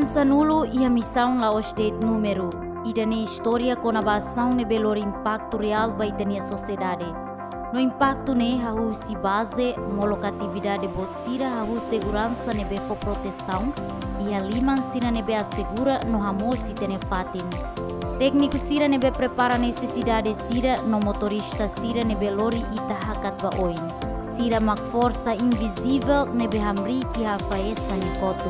segurança nulo e a missão lá os det número. E da história com a ação ne belor impacto real vai ter na sociedade. No impacto ne hahu si base molocatividade botsira hahu segurança ne befo proteção e a liman sira ne be assegura no hamo si tene fatin. Técnico sira ne be prepara necessidade sira no motorista sira ne belori ita hakat ba oin. Sira mak força invisível ne be hamri ki ha faesa ne kotu.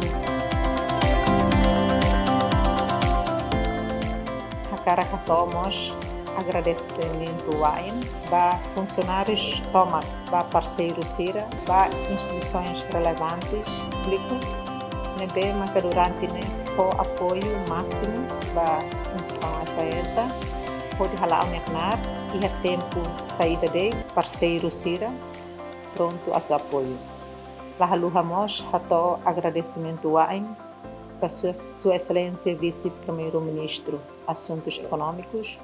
Hakara katomos agradecimento wain ba funcionários tomat ba parceiros sira ba instituições relevantes clico nebe maka durante ne ko apoio máximo ba função FAESA pode halau neknar e a tempo saída de parceiro sira pronto a apoio lahaluhamos hato agradecimento wain para sua excelência vice-primeiro-ministro Assuntos Econômicos,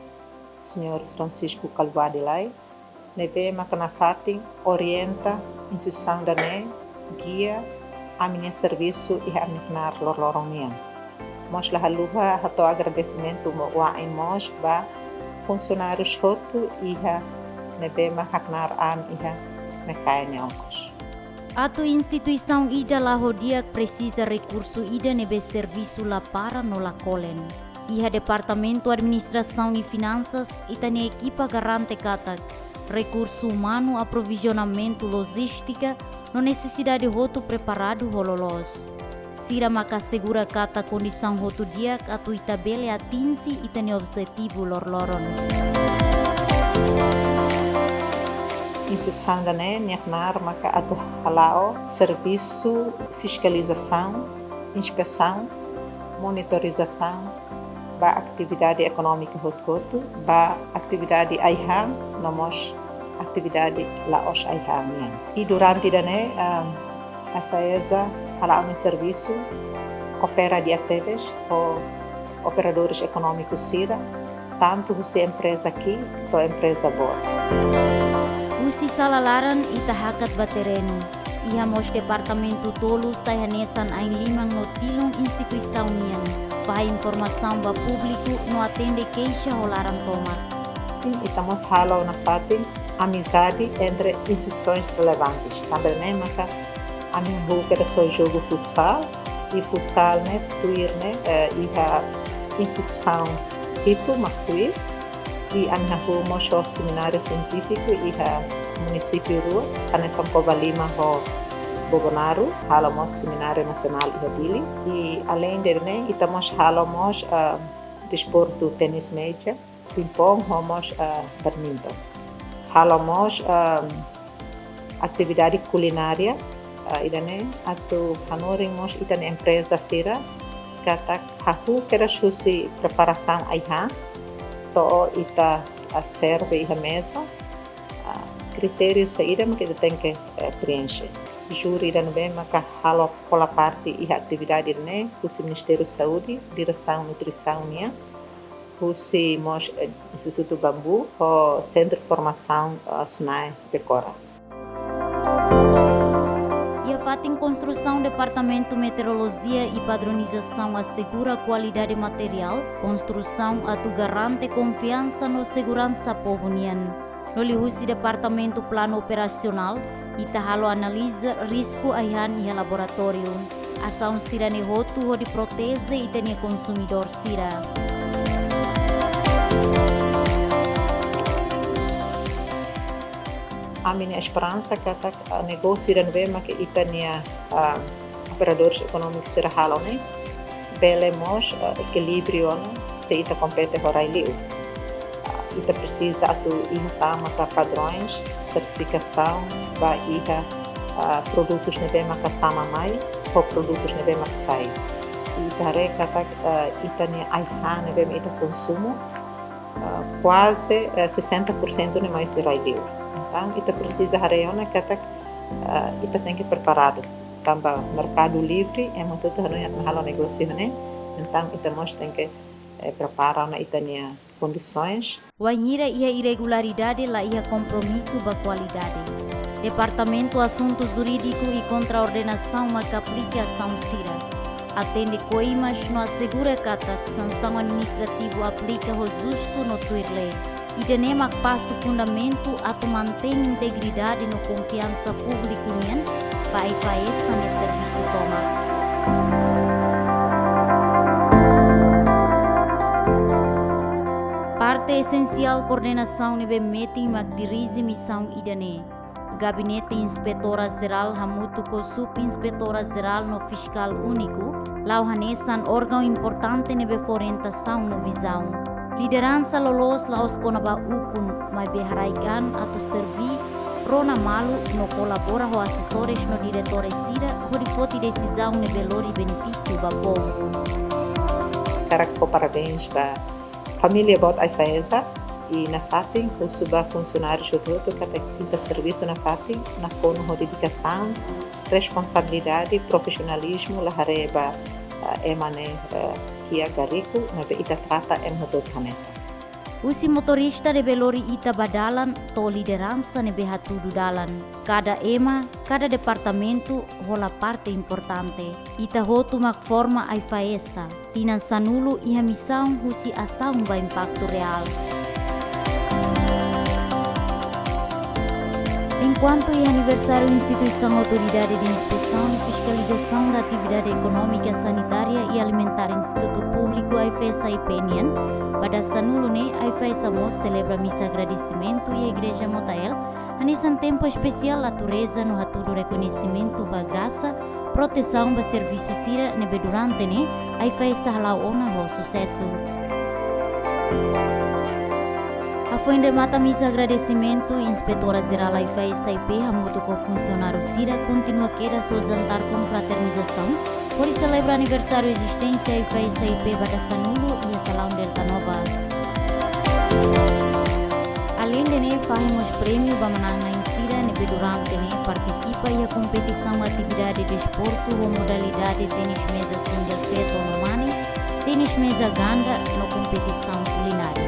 Sr. Francisco Calvadilai, nebe makanafating orienta instituição da ne guia a minha serviço e a minha lorloronia. Mos lahaluha hato agradecimento mo wain mos ba funcionários hotu iha nebe makaknar an iha mekaine onkos. Atu instituição ida la hodia precisa recurso ida nebe serviço la para no la colen. Iha Departamento Administração e Finanças ita ne equipa garante katak recurso humano, aprovisionamento, logística, no necessidade roto preparado hololos. Sira maka segura kata condição roto dia atu itabele atinsi ita ne objetivo lorloron. Instituição da NE, NECNAR, maka atu halao, serviço, fiscalização, inspeção, monitorização, ba atividade econômica hotu, ba atividade aihan, nomos atividade laos aihan. E durante da NE, a FAESA halao no serviço, opera de atividades ou operadores econômicos sira, tanto você empresa aqui, ou empresa boa. Usi salalaran ita hakat batereno. Iha mos departamento tolu saya nesan ain limang no tilong instituição nian. Vai informação ba público no atende queixa olaran tomat. Estamos halau na fatin amizade entre instituições relevantes. Também maka amin buka só jogo futsal e futsal ne tuir ne iha instituição itu maktuir e amin humo só seminário científico iha município Rua, anesam Covalima ho Bogonaru, halamos seminário nacional iha e além dele estamos halamos desporto tenis meja, ping-pong, homos badminton. Halamos atividade culinária idane atau hanorimos itane empresa sira kata hahu kera susi preparação aiha to ita serve iha mesa critérios saída que tem que preencher. Júri dan bem maka halo pola parte iha atividade ne kusi Ministério Saúde, Direção Nutrição nia, kusi mos Instituto Bambu, o Centro de Formação SNAI Becora. Ia fatin construção Departamento Meteorologia e Padronização assegura a qualidade material, construção atu garante confiança no segurança povo nian. No lihusi Departamento Plano Operacional, ita halo analisa risco aihan iha laboratório. Ação sira ne hotu ho de protese ita ne consumidor sira. A minha esperança que o negócio irá ver que ita ne operadores econômicos sira halo ne belemos equilíbrio se ita compete horai liu. Ita precisa atu iha tamaka padrões, certificação, ba iha produtos nebe maka tamamai, ou produtos nebe maka sai. Ita rekata ita ne aiha nebe ita consumo quase 60% ne mais irai deu. Então ita precisa hareona kata ita tem que preparado. Tamba mercado livre é muito tudo no halo negócio né. Então ita mos tem que preparar na ita ne condições. Wanhira ia irregularidade la ia compromisso ba qualidade. Departamento Assuntos Jurídico e Contraordenação maka aplicação sira. Atende coimas no assegura kata que sanção administrativo aplica o justo no tuirlei. E denemak passo fundamento a mantém integridade no confiança público nien, vai faesa no serviço toma. Parte essencial coordenação nebe meeting mag dirige missão idane. Gabinete Inspetora Geral hamutu ko Subinspektora Geral no Fiscal Único, lau hanesan órgão importante nebe orientação no visão. Liderança lolos laos konaba ukun, mai beharaikan atau servi, rona malu no colabora ho assessores no diretore sira, ho difoti decisão nebe lori benefício ba povo. Quero parabéns para família bot IFAESA e na FATIN, o suba funcionários do todo que tem serviço na FATIN, na cono dedicação, responsabilidade, profissionalismo, la hareba emane que é garico, mas ita trata emhodot hanesa. Usi motorista de belori ita badalan to liderança nebe hatudu dalan. Cada ema, cada departamento rola parte importante. Ita hotu mak forma IFAESA. Tinan sanulu iha missão husi ação ba impacto real. Enquanto é aniversário Instituição Autoridade de Inspeção e Fiscalização da Atividade Econômica, Sanitária e Alimentar Instituto Público IFESA e Penien, pada sanulu ne IFESA Mos celebra missa agradecimento e a Igreja Motael, anissan tempo especial a natureza no hatudo reconhecimento ba graça, proteção ba serviço sira nebe durante ne IFESA halau ona ho sucesso. A foi mata missa agradecimento, Inspetora Geral IFAESA IP, hamuto com funcionário Sira, continua queira seu jantar com fraternização, por celebra aniversário existência IFAESA IP Bada Sanulu e a Salão Delta Nova. Além de ne, fazemos prêmio Bamanang na Insira, nebe durante ne, participa e a competição atividade de esporte ou modalidade tênis mesa single feto no mani, tênis mesa ganda no competição culinária.